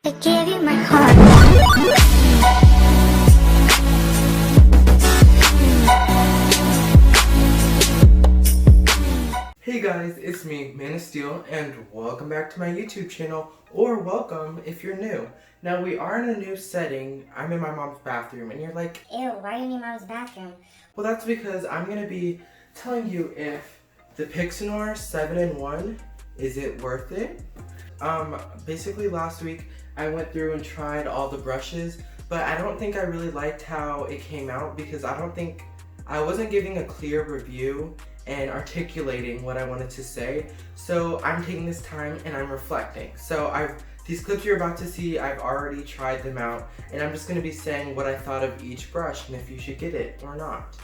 I give you my heart. Hey guys, it's me, Manna, and welcome back to my YouTube channel, or welcome if you're new. Now we are in a new setting. I'm in my mom's bathroom, and you're like, Ew, why are you in your mom's bathroom? well, that's because I'm gonna be telling you if the Pixnor 7-in-1, is it worth it? Basically last week I went through and tried all the brushes, but I don't think I really liked how it came out because I wasn't giving a clear review and articulating what I wanted to say. So I'm taking this time and I'm reflecting. So these clips you're about to see, I've already tried them out, and I'm just gonna be saying what I thought of each brush and if you should get it or not.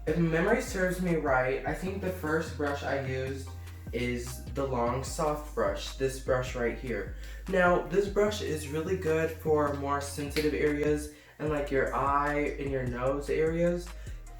If memory serves me right, I think the first brush I used is the long soft brush, this brush right here. Now, this brush is really good for more sensitive areas and like your eye and your nose areas.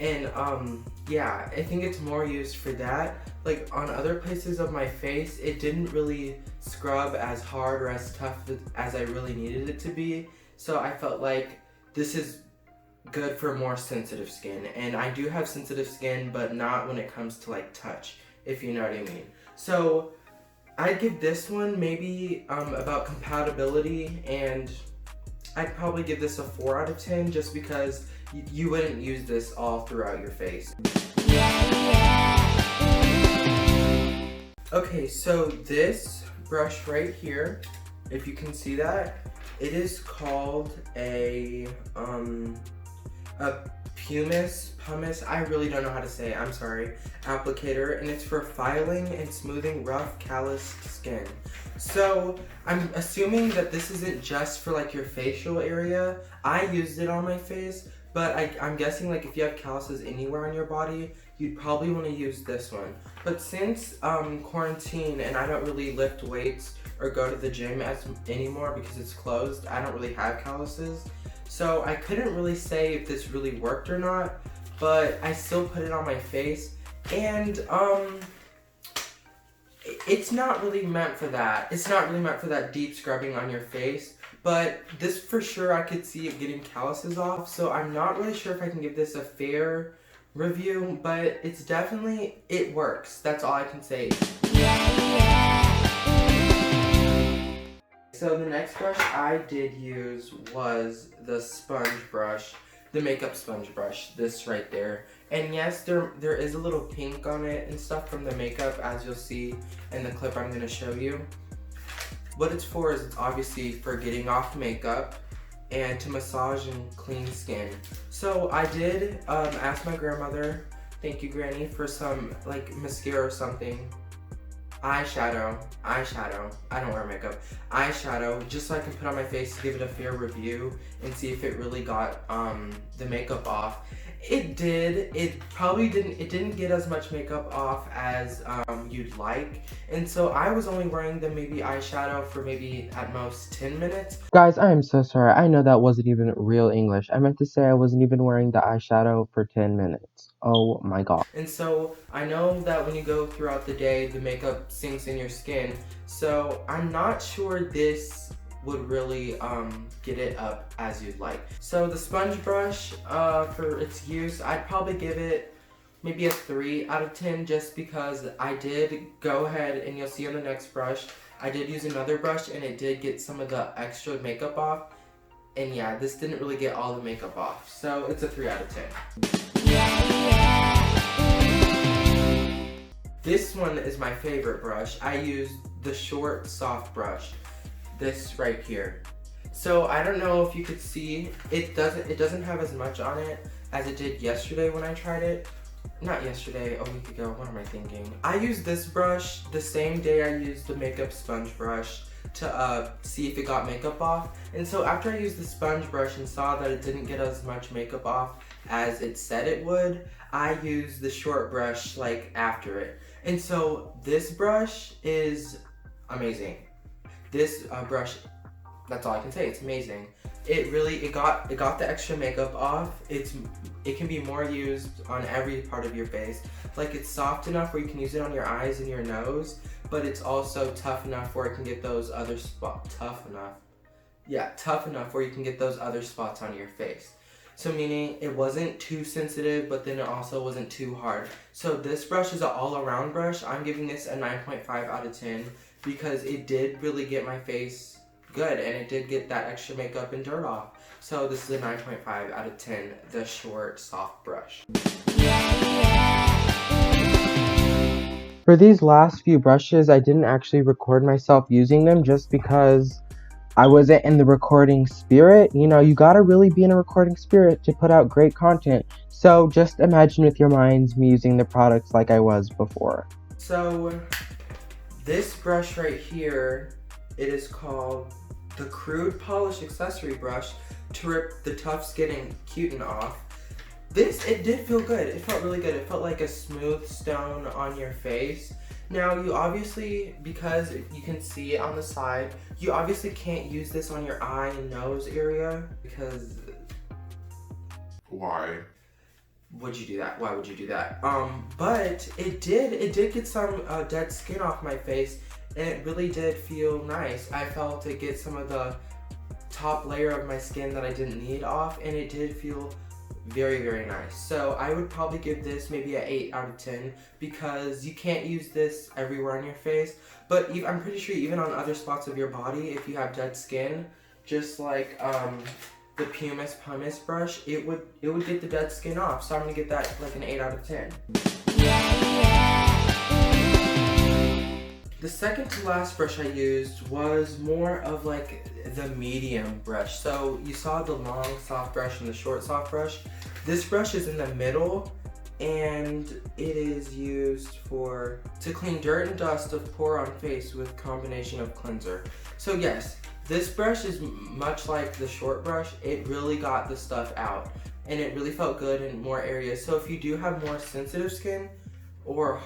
And yeah, I think it's more used for that. Like on other places of my face, it didn't really scrub as hard or as tough as I really needed it to be. So I felt like this is good for more sensitive skin, and I do have sensitive skin, but not when it comes to like touch, if you know what I mean. So I'd give this one maybe about compatibility, and I'd probably give this a 4 out of 10 just because you wouldn't use this all throughout your face. Okay, so this brush right here, if you can see that, it is called a PUMICE, I really don't know how to say it, I'm sorry, applicator, and it's for filing and smoothing rough, calloused skin. So I'm assuming that this isn't just for like your facial area. I used it on my face, but I'm guessing like if you have calluses anywhere on your body, you'd probably want to use this one. But since quarantine and I don't really lift weights or go to the gym anymore because it's closed, I don't really have calluses. So I couldn't really say if this really worked or not, but I still put it on my face, and it's not really meant for that. It's not really meant for that deep scrubbing on your face, but this for sure I could see it getting calluses off, so I'm not really sure if I can give this a fair review, but it's definitely, it works. That's all I can say. So the next brush I did use was the sponge brush, the makeup sponge brush, this right there. And yes, there is a little pink on it and stuff from the makeup, as you'll see in the clip I'm going to show you. What it's for is it's obviously for getting off makeup and to massage and clean skin. So I did ask my grandmother, thank you Granny, for some like mascara or something. Eyeshadow, I don't wear makeup, eyeshadow, just so I can put on my face to give it a fair review and see if it really got the makeup off. It did. It didn't get as much makeup off as you'd like, and so I was only wearing the maybe eyeshadow for maybe at most 10 minutes. Guys, I am so sorry. I know that wasn't even real English. I meant to say I wasn't even wearing the eyeshadow for 10 minutes. Oh my god. And so I know that when you go throughout the day, the makeup sinks in your skin. So I'm not sure this would really get it up as you'd like. So the sponge brush, for its use, I'd probably give it maybe a 3 out of 10 just because I did go ahead, and you'll see on the next brush, I did use another brush and it did get some of the extra makeup off. And yeah, this didn't really get all the makeup off. So it's a 3 out of 10. This one is my favorite brush. I used the short soft brush, this right here. So I don't know if you could see, it doesn't have as much on it as it did yesterday when I tried it. Not yesterday, a week ago, what am I thinking? I used this brush the same day I used the makeup sponge brush to see if it got makeup off. And so after I used the sponge brush and saw that it didn't get as much makeup off as it said it would, I used the short brush like after it. And so this brush is amazing. This brush, that's all I can say, it's amazing. It got the extra makeup off. It can be more used on every part of your face. Like, it's soft enough where you can use it on your eyes and your nose, but it's also tough enough where it can get those other spots, tough enough where you can get those other spots on your face. So meaning it wasn't too sensitive, but then it also wasn't too hard. So this brush is an all-around brush. I'm giving this a 9.5 out of 10 because it did really get my face good, and it did get that extra makeup and dirt off. So this is a 9.5 out of 10, the short, soft brush. For these last few brushes, I didn't actually record myself using them just because I wasn't in the recording spirit. You know, you gotta really be in a recording spirit to put out great content. So just imagine with your minds me using the products like I was before. So this brush right here, it is called the Crude Polish Accessory Brush to rip the tough skin and cutin off. It did feel good. It felt really good. It felt like a smooth stone on your face. Now, you obviously, because you can see it on the side, you obviously can't use this on your eye and nose area because... Why? Would you do that? Why would you do that? But it did get some dead skin off my face, and it really did feel nice. I felt it get some of the top layer of my skin that I didn't need off, and it did feel very, very nice. So I would probably give this maybe an 8 out of 10 because you can't use this everywhere on your face, but I'm pretty sure even on other spots of your body, if you have dead skin, just like the PUMICE brush, it would get the dead skin off. So I'm gonna get that like an 8 out of 10. The second to last brush I used was more of like the medium brush. So you saw the long soft brush and the short soft brush. This brush is in the middle, and it is used to clean dirt and dust of pore on face with combination of cleanser. So yes, this brush is much like the short brush. It really got the stuff out, and it really felt good in more areas. So if you do have more sensitive skin, or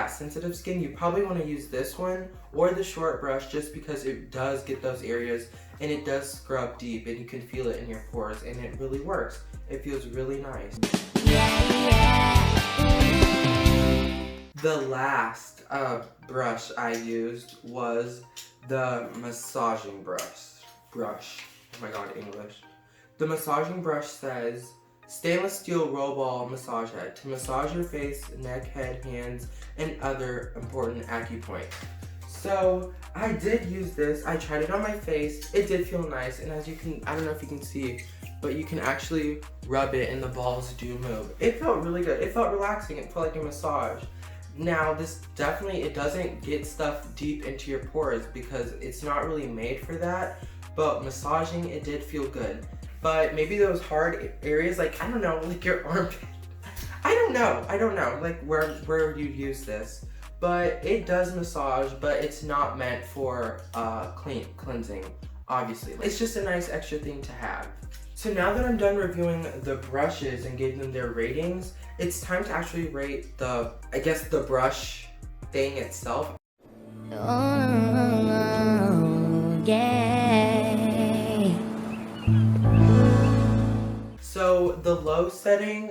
sensitive skin, you probably want to use this one or the short brush just because it does get those areas and it does scrub deep and you can feel it in your pores, and it really works. It feels really nice. The last brush I used was the massaging brush. Oh my god, English. The massaging brush says, stainless steel roll ball massage head to massage your face, neck, head, hands, and other important acupoints. So I did use this. I tried it on my face. It did feel nice, and as you can, I don't know if you can see, but you can actually rub it and the balls do move. It felt really good. It felt relaxing. It felt like a massage. Now this definitely, it doesn't get stuff deep into your pores because it's not really made for that, but massaging, it did feel good. But maybe those hard areas, like, I don't know, like your armpit. I don't know, like where you'd use this. But it does massage, but it's not meant for cleansing, obviously. It's just a nice extra thing to have. So now that I'm done reviewing the brushes and gave them their ratings, it's time to actually rate the brush thing itself. Oh, yeah. So the low setting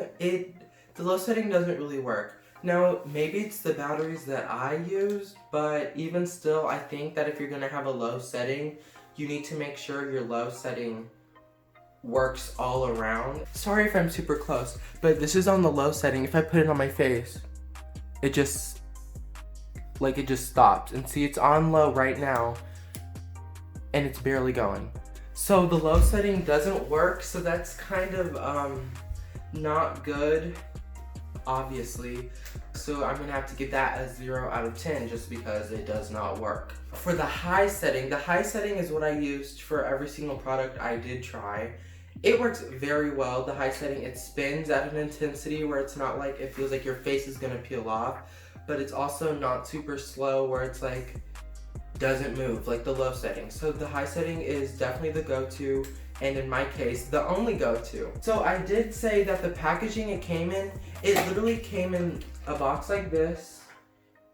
doesn't really work. Now, maybe it's the batteries that I use, but even still, I think that if you're gonna have a low setting, you need to make sure your low setting works all around. Sorry if I'm super close, but this is on the low setting. If I put it on my face, it just stopped. And see, it's on low right now, and it's barely going. So the low setting doesn't work, so that's kind of not good, obviously. So I'm gonna have to give that a 0 out of 10 just because it does not work. For the high setting is what I used for every single product I did try. It works very well. The high setting, it spins at an intensity where it's not like, it feels like your face is gonna peel off, but it's also not super slow where it's like, doesn't move like the low setting. So the high setting is definitely the go-to, and in my case, the only go-to. So I did say that the packaging it came in, it literally came in a box like this.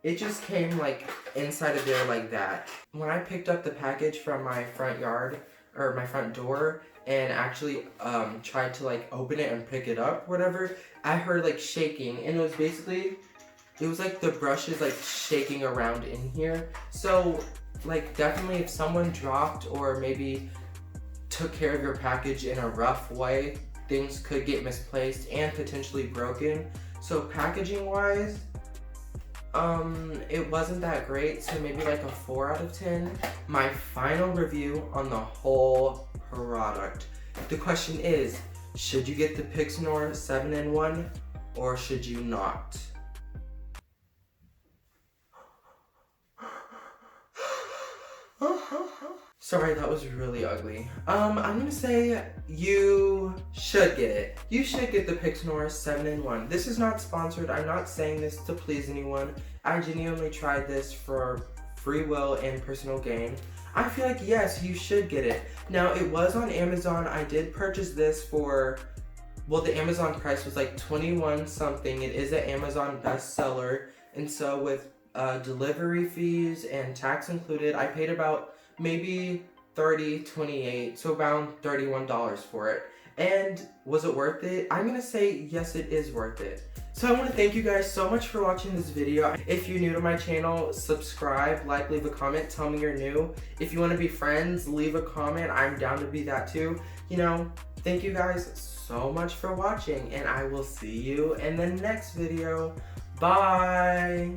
It just came like inside of there like that. When I picked up the package from my front yard, or my front door, and actually tried to like open it and pick it up, whatever, I heard like shaking, and it was basically it was like the brush is like shaking around in here. So like definitely if someone dropped or maybe took care of your package in a rough way, things could get misplaced and potentially broken. So packaging wise, it wasn't that great, so maybe like a 4 out of 10. My final review on the whole product. The question is, should you get the Pixnor 7-in-1 or should you not? Sorry, that was really ugly. I'm gonna say you should get it. You should get the Pixnor 7-in-1. This is not sponsored. I'm not saying this to please anyone. I genuinely tried this for free will and personal gain. I feel like, yes, you should get it. Now, it was on Amazon. I did purchase this for, well, the Amazon price was like 21 something. It is an Amazon bestseller. And so with delivery fees and tax included, I paid about maybe $30, $28, so around $31 for it. And was it worth it? I'm gonna say yes, it is worth it. So I want to thank you guys so much for watching this video. If you're new to my channel, subscribe, like, leave a comment, tell me you're new. If you want to be friends, leave a comment. I'm down to be that too. You know, thank you guys so much for watching, and I will see you in the next video. Bye!